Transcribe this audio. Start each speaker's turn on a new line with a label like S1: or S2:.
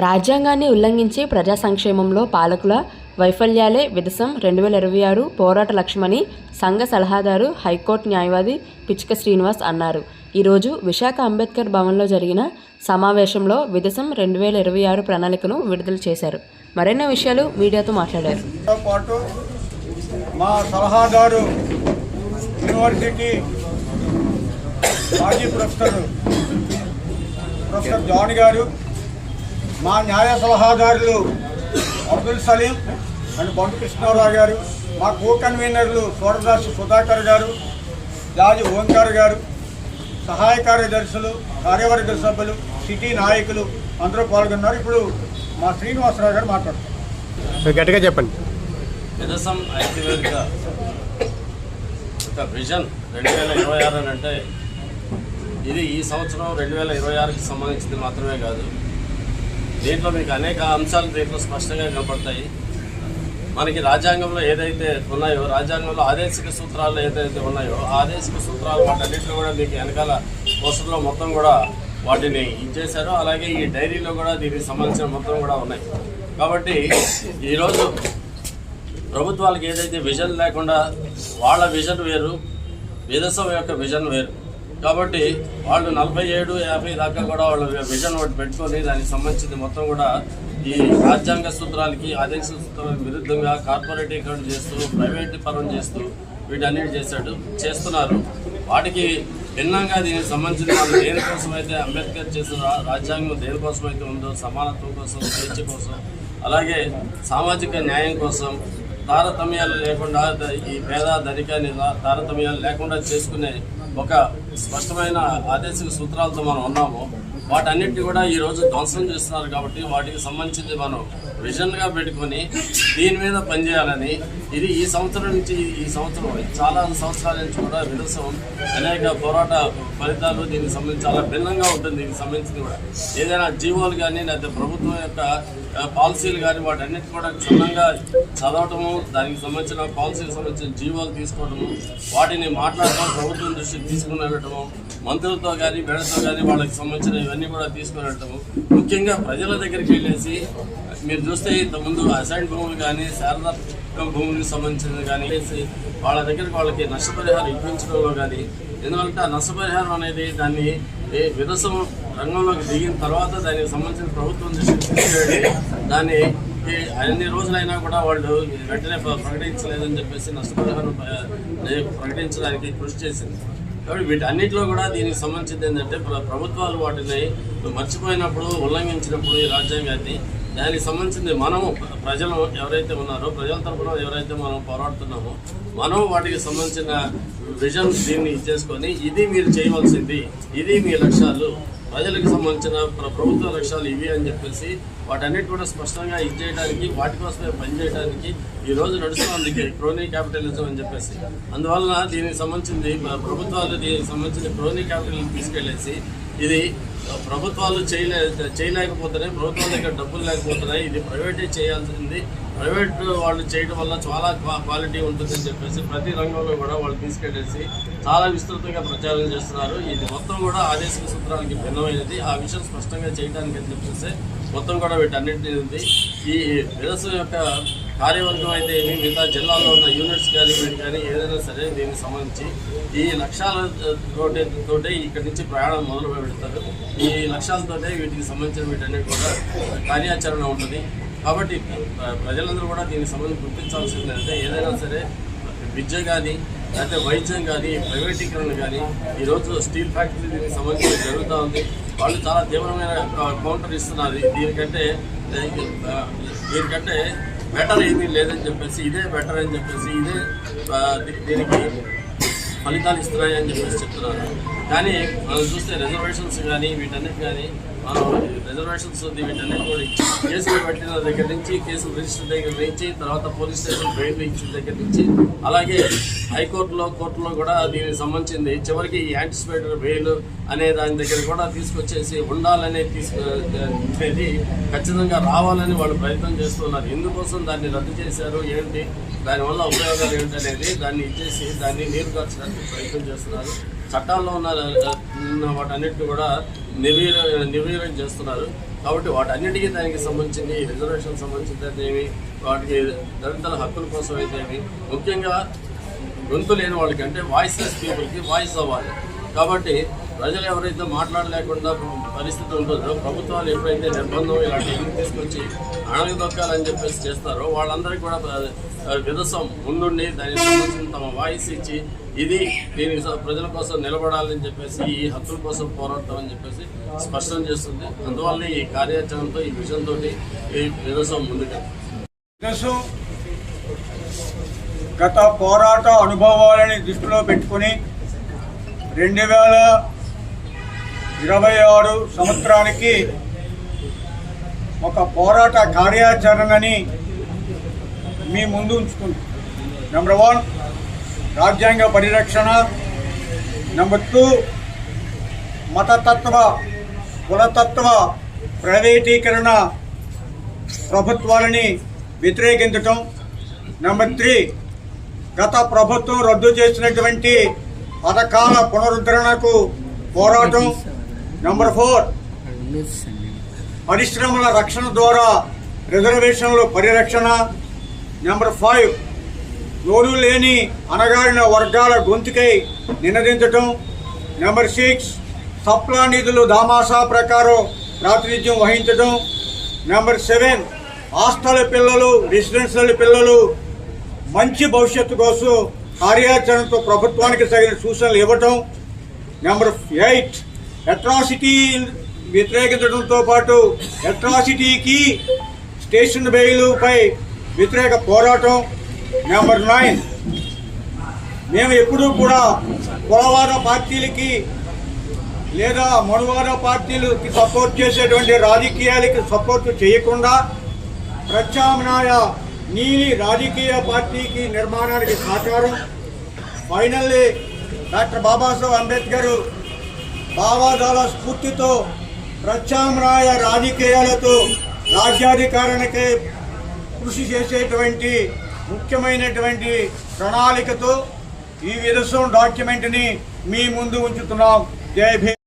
S1: రాజ్యాంగాన్ని ఉల్లంఘించి ప్రజా సంక్షేమంలో పాలకుల వైఫల్యాలే విధ్వంసం 2026 పోరాట లక్ష్యమని సంఘ సలహాదారు హైకోర్టు న్యాయవాది పిచ్క శ్రీనివాస్ అన్నారు. ఈరోజు విశాఖ అంబేద్కర్ భవన్లో జరిగిన సమావేశంలో విధ్వంసం 2026 ప్రణాళికను విడుదల చేశారు. మరెన్నో విషయాలు మీడియాతో మాట్లాడారు.
S2: మా సలహాదారు యూనివర్సిటీ మాజీ ప్రొఫెసర్ జాన్ గారు, మా న్యాయ సలహాదారులు అబ్దుల్ సలీం అండ్ బంటు కృష్ణారావు గారు, మా కో కన్వీనర్లు సూరదాసు సుధాకర్ గారు, జాజి ఓంకార్ గారు, సహాయ కార్యదర్శులు, కార్యవర్గ సభ్యులు, సిటీ నాయకులు అందరూ పాల్గొన్నారు. ఇప్పుడు మా శ్రీనివాసరావు గారు మాట్లాడుతున్నారు.
S3: గట్టిగా చెప్పండి.
S4: విధ్వంసం ఐక్యవేదిక ఒక విజన్ 2026 అని అంటే ఇది ఈ సంవత్సరం 2026కి సంబంధించింది మాత్రమే కాదు. దీంట్లో మీకు అనేక అంశాలు దీంట్లో స్పష్టంగా కనపడతాయి. మనకి రాజ్యాంగంలో ఏదైతే ఉన్నాయో, రాజ్యాంగంలో ఆదేశిక సూత్రాలు ఏదైతే ఉన్నాయో ఆదేశిక సూత్రాలు వాటన్నింటిలో కూడా మీకు వెనకాల పోస్టర్లో మొత్తం కూడా వాటిని ఇచ్చేశారు. అలాగే ఈ డైరీలో కూడా దీనికి సంబంధించిన మొత్తం కూడా ఉన్నాయి. కాబట్టి ఈరోజు ప్రభుత్వాలకు ఏదైతే విజన్ లేకుండా వాళ్ళ విజన్ వేరు, విధ్వంసం యొక్క విజన్ వేరు. కాబట్టి వాళ్ళు 47-50 దాకా కూడా వాళ్ళ విజన్ ఒకటి పెట్టుకొని దానికి సంబంధించింది మొత్తం కూడా ఈ రాజ్యాంగ సూత్రాలకి ఆదేశ సూత్రాలకు విరుద్ధంగా కార్పొరేటీకరణ చేస్తూ, ప్రైవేట్ పరం చేస్తూ వీటన్నిటి చేస్తున్నారు. వాటికి భిన్నంగా దీనికి సంబంధించిన వాళ్ళు దేనికోసం అయితే అంబేద్కర్ చేసిన రాజ్యాంగం దేనికోసం అయితే ఉందో, సమానత్వం కోసం, స్వేచ్ఛ కోసం, అలాగే సామాజిక న్యాయం కోసం, తారతమ్యాలు లేకుండా ఈ పేద ధనికాన్ని తారతమ్యాలు లేకుండా చేసుకునే ఒక స్పష్టమైన ఆదేశిక సూత్రాలతో మనం ఉన్నాము. వాటన్నిటిని కూడా ఈరోజు ధ్వంసం చేస్తున్నారు. కాబట్టి వాటికి సంబంధించింది మనం విజన్గా పెట్టుకొని దీని మీద పనిచేయాలని, ఇది ఈ సంవత్సరం నుంచి ఈ సంవత్సరం చాలా సంవత్సరాల నుంచి కూడా విధ్వంసం అనేక పోరాట ఫలితాలు దీనికి సంబంధించి చాలా భిన్నంగా ఉంటుంది. దీనికి సంబంధించింది కూడా ఏదైనా జీవోలు కానీ లేకపోతే ప్రభుత్వం యొక్క పాలసీలు కానీ వాటన్నిటి కూడా క్షుణ్ణంగా చదవటము, దానికి సంబంధించిన పాలసీకి సంబంధించిన జీవోలు తీసుకోవడము, వాటిని మాట్లాడటం, ప్రభుత్వం దృష్టికి తీసుకుని వెళ్ళటము, మంత్రులతో కానీ వీళ్ళతో కానీ వాళ్ళకి సంబంధించిన ఇవన్నీ కూడా తీసుకుని వెళ్ళటము, ముఖ్యంగా ప్రజల దగ్గరికి వెళ్ళేసి మీరు చూస్తే ఇంతకుముందు అసైన్ భూములు కానీ శారదా భూములకు సంబంధించినవి కానీ వాళ్ళ దగ్గరికి వాళ్ళకి నష్టపరిహారం ఇప్పించడంలో కానీ, ఎందుకంటే ఆ నష్టపరిహారం అనేది దాన్ని విధ్వంసం రంగంలోకి దిగిన తర్వాత దానికి సంబంధించిన ప్రభుత్వం దృష్టికి తీసుకెళ్ళి దాన్ని అన్ని రోజులైనా కూడా వాళ్ళు వెంటనే ప్రకటించలేదని చెప్పేసి నష్టపరిహారం ప్రకటించడానికి కృషి చేసింది. కాబట్టి వీటన్నిటిలో కూడా దీనికి సంబంధించింది ఏంటంటే ప్రభుత్వాలు వాటిని మర్చిపోయినప్పుడు, ఉల్లంఘించినప్పుడు ఈ రాజ్యాంగాన్ని దానికి సంబంధించింది మనము ప్రజలు ఎవరైతే ఉన్నారో, ప్రజల తరఫున ఎవరైతే మనం పోరాడుతున్నామో మనం వాటికి సంబంధించిన విజన్ దీన్ని ఇచ్చేసుకొని ఇది మీరు చేయవలసింది, ఇది మీ లక్ష్యాలు, ప్రజలకు సంబంధించిన ప్రభుత్వ లక్ష్యాలు ఇవి అని చెప్పేసి వాటన్నిటి కూడా స్పష్టంగా ఇచ్చేయడానికి, వాటి కోసమే పనిచేయడానికి ఈరోజు నడుస్తుంది క్రోనీ క్యాపిటలిజం అని చెప్పేసి. అందువలన దీనికి సంబంధించింది ప్రభుత్వాలు దీనికి సంబంధించిన క్రోనీ క్యాపిటల్ తీసుకెళ్ళేసి ఇది ప్రభుత్వాలు చేయలేకపోతున్నాయి, ప్రభుత్వాల దగ్గర డబ్బులు లేకపోతున్నాయి, ఇది ప్రైవేటే చేయాల్సింది, ప్రైవేట్ వాళ్ళు చేయడం వల్ల చాలా క్వాలిటీ ఉంటుందని చెప్పేసి ప్రతి రంగంలో కూడా వాళ్ళు తీసుకెళ్ళేసి చాలా విస్తృతంగా ప్రచారం చేస్తున్నారు. ఇది మొత్తం కూడా ఆదేశిక సూత్రాలకి భిన్నమైనది. ఆ విషయం స్పష్టంగా చేయడానికి అని చెప్పేసి మొత్తం కూడా వీటన్నింటినీ ఉంది. ఈ విధ్వంసం యొక్క కార్యవర్గం అయితే మిగతా జిల్లాల్లో ఉన్న యూనిట్స్ కానీ వీటి కానీ ఏదైనా సరే దీనికి సంబంధించి ఈ లక్ష్యాలతోటే ఇక్కడి నుంచి ప్రయాణం మొదలు పెడతారు. ఈ లక్ష్యాలతోటే వీటికి సంబంధించిన వీటన్నిటి కూడా కార్యాచరణ ఉంటుంది. కాబట్టి ప్రజలందరూ కూడా దీనికి సంబంధించి గుర్తించాల్సింది అంటే ఏదైనా సరే విద్య కానీ లేకపోతే వైద్యం కానీ ప్రైవేటీకరణ కానీ ఈరోజు స్టీల్ ఫ్యాక్టరీ దీనికి సంబంధించి జరుగుతూ ఉంది. వాళ్ళు చాలా తీవ్రమైన కౌంటర్ ఇస్తున్నారు. దీనికంటే బెటర్ ఏమీ లేదని చెప్పేసి, ఇదే బెటర్ అని చెప్పేసి, ఇదే దీనికి ఫలితాలు ఇస్తున్నాయి అని చెప్పేసి చెప్తున్నారు. కానీ మనం చూస్తే రిజర్వేషన్స్ కానీ వీటన్నిటి కానీ మనం రిజర్వేషన్స్ వీటన్నిటి కూడా కేసులు పెట్టిన దగ్గర నుంచి, కేసులు రిజిస్టర్ దగ్గర నుంచి, తర్వాత పోలీస్ స్టేషన్ బెయిల్ ఇచ్చిన దగ్గర నుంచి, అలాగే హైకోర్టులో కోర్టులో కూడా దీనికి సంబంధించింది చివరికి యాంటిసిపేటరీ బెయిల్ అనే దాని దగ్గర కూడా తీసుకొచ్చేసి ఉండాలనేది ఖచ్చితంగా రావాలని వాళ్ళు ప్రయత్నం చేస్తున్నారు. ఎందుకోసం దాన్ని రద్దు చేశారు, ఏంటి దానివల్ల ఉపయోగాలు ఏంటనేది దాన్ని ఇచ్చేసి దాన్ని నీరుగార్చడానికి ప్రయత్నం చేస్తున్నారు. చట్టాల్లో ఉన్న వాటన్నిటిని కూడా నిర్వీర్యం చేస్తున్నారు. కాబట్టి వాటన్నిటికీ దానికి సంబంధించింది రిజర్వేషన్ సంబంధించినదేమి, వాటికి దళితుల హక్కుల కోసం అయితేమి, ముఖ్యంగా గొంతు లేని వాళ్ళకి అంటే వాయిస్లెస్ పీపుల్కి వాయిస్ అవ్వాలి. కాబట్టి ప్రజలు ఎవరైతే మాట్లాడలేకుండా పరిస్థితి ఉంటుందో ప్రభుత్వాలు ఎప్పుడైతే నిర్బంధం ఇలాంటివన్నీ తీసుకొచ్చి అణగదొక్కాలని చెప్పేసి చేస్తారో వాళ్ళందరికీ కూడా విదసం ముందుండి దానికి సంబంధించిన తమ వాయిస్ ఇచ్చి దీనికి ప్రజల కోసం నిలబడాలని చెప్పేసి ఈ హక్కుల కోసం పోరాడతామని చెప్పేసి స్పష్టం చేస్తుంది. అందువల్ల ఈ కార్యాచరణతో ఈ విజన్తో ఈ విదసం ముందుగా
S2: గత పోరాట అనుభవాలని దృష్టిలో పెట్టుకుని 2026 సంవత్సరానికి ఒక పోరాట కార్యాచరణని మీ ముందు ఉంచుకుంది. నెంబర్ 1 రాజ్యాంగ పరిరక్షణ, నెంబర్ 2 మతతత్వ కులతత్వ ప్రైవేటీకరణ ప్రభుత్వాలని వ్యతిరేకించటం, నెంబర్ 3 గత ప్రభుత్వం రద్దు చేసినటువంటి పథకాల పునరుద్ధరణకు పోరాటం, నెంబర్ 4 పరిశ్రమల రక్షణ ద్వారా రిజర్వేషన్ల పరిరక్షణ, నెంబర్ 5 లోను లేని అణగారిన వర్గాల గొంతుకై నినదించటం, నెంబర్ 6 సప్లా నిధులు దామాసా ప్రకారం ప్రాతినిధ్యం వహించడం, నెంబర్ 7 హాస్టల్ పిల్లలు రెసిడెన్షియల్ పిల్లలు మంచి భవిష్యత్తు కోసం కార్యాచరణతో ప్రభుత్వానికి తగిన సూచనలు ఇవ్వటం, నెంబర్ 8 అట్రాసిటీ వ్యతిరేకించడంతో పాటు అట్రాసిటీకి స్టేషన్ బెయిలుపై వ్యతిరేక పోరాటం, నెంబర్ 9 మేము ఎప్పుడూ కూడా కులవాద పార్టీలకి లేదా మనువాద పార్టీలకి సపోర్ట్ చేసేటువంటి రాజకీయాలకి సపోర్ట్ చేయకుండా ప్రత్యామ్నాయ నీలి రాజకీయ పార్టీకి నిర్మాణానికి సహకారం. ఫైనల్లీ డాక్టర్ బాబాసాహెబ్ అంబేద్కర్ భావాదాల స్ఫూర్తితో ప్రత్యామ్నాయ రాజకీయాలతో రాజ్యాధికారానికి కృషి చేసేటువంటి ముఖ్యమైనటువంటి ప్రణాళికతో ఈ విదసం డాక్యుమెంట్ని మీ ముందు ఉంచుతున్నాం. జై భీమ్.